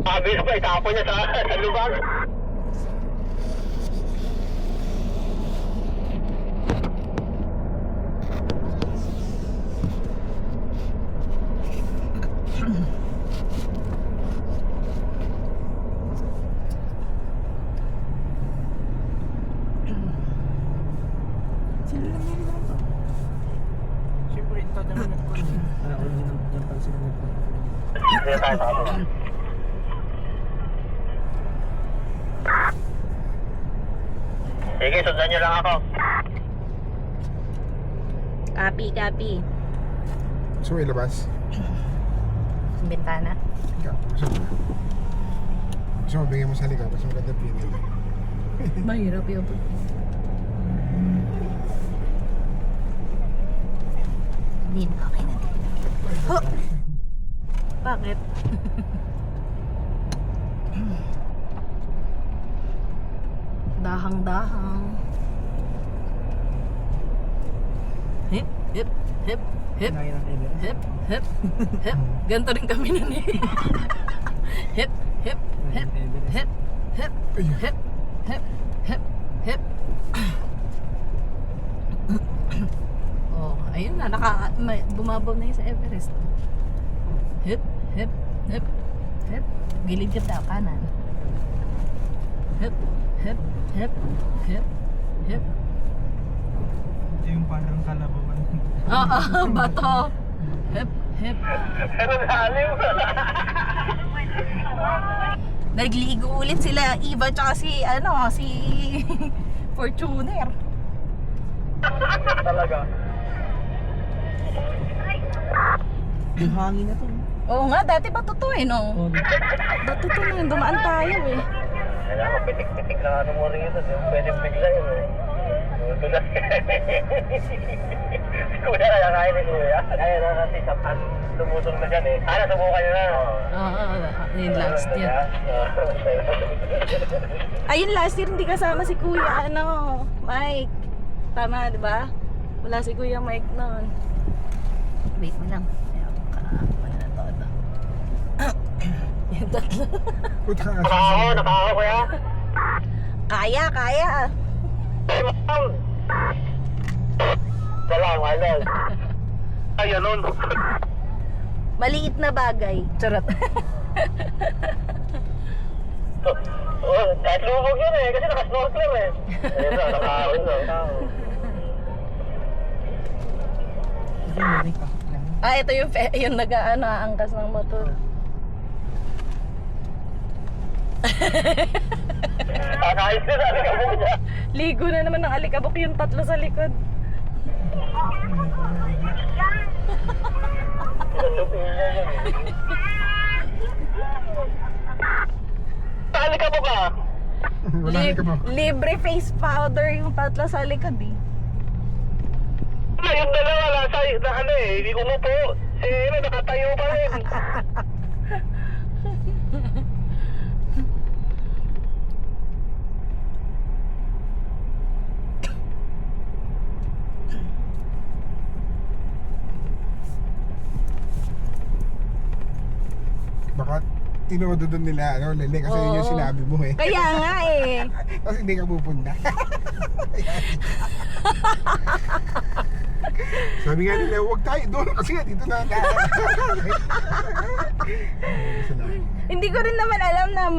Sabi na pa, itapon niya sa lubang. Sino lang yan lang to? Siyempre, ito naman nagpunta. Ako din ang pag sila nagpunta. Hindi na tayo sa kapag. Sige, sundan niyo lang ako. Copy, copy. Gusto mo ilabas? Sa bintana. Ikaw, gusto mo bigyan mo sa likod, mas maganda pinto. Mahirap yun. Hindi na, okay na din. Ho! Bakit? Dahang-dahang. Hip, hip, hip, hip, Kinain ng Everest. hip, hip, hip. Ganito rin kami nun eh. Hip, hip, hip, hip, hip, hip, hip, hip, hip. Oh, ayun na, bumabaw na yun sa Everest. Hip, hip, hip, hip. Gilid ka daw, kanan. Hip, hip, hip, hip, hip. Ito yung parang kalabawan. Oo, bato. Hip, hip. Pero lalim. Nagligo ulit sila, Eva, tsaka si Fortuner. Talaga. Yung hangin na to. Oo nga, dati bato to eh, no? Oh, Bato to na yun, dumaan tayo eh. Kailangan pitik-pitik lang ano mo rin ito. Pwede bigla yun eh. Dulas. Kuya, kaya kaya ni Kuya. Kaya na natin sa pan. Lumusong na dyan eh. Nasubukan nyo na. Oo, yun last year. Ayun last year, hindi kasama si Kuya, Mike. Tama, di ba? Wala si Kuya Mike noon. Wait mo lang. Wala na todo. Yung tatlo. Puta ka nga. Nakakaw, Kuya. Kaya. Salamat. Ay, ano? Maliit na bagay. Charot. Oh, kahit lubog yun eh, kasi nakasnorkel eh. Ayun na, nakahawin na. Kasi may kahit lang. Ito yung nag-aangkas ng motor. Nakahit na sa alikabok niya. Ligo na naman ng alikabok yung tatlo sa likod. Pinasupin niya yun eh. Sa alikabok ka? Wala ka ba? Libre face powder yung tatlo sa likod eh. Yung dalawa nasa, hindi umupo. Si nakatayo pa rin. Baka tinodo doon nila, Lele, kasi yun yung Oo. sinabi mo eh. Kaya nga eh. Kasi hindi ka pupunta. Sabi nga nila, huwag tayo doon kasi nga dito na. Hindi ko rin naman alam na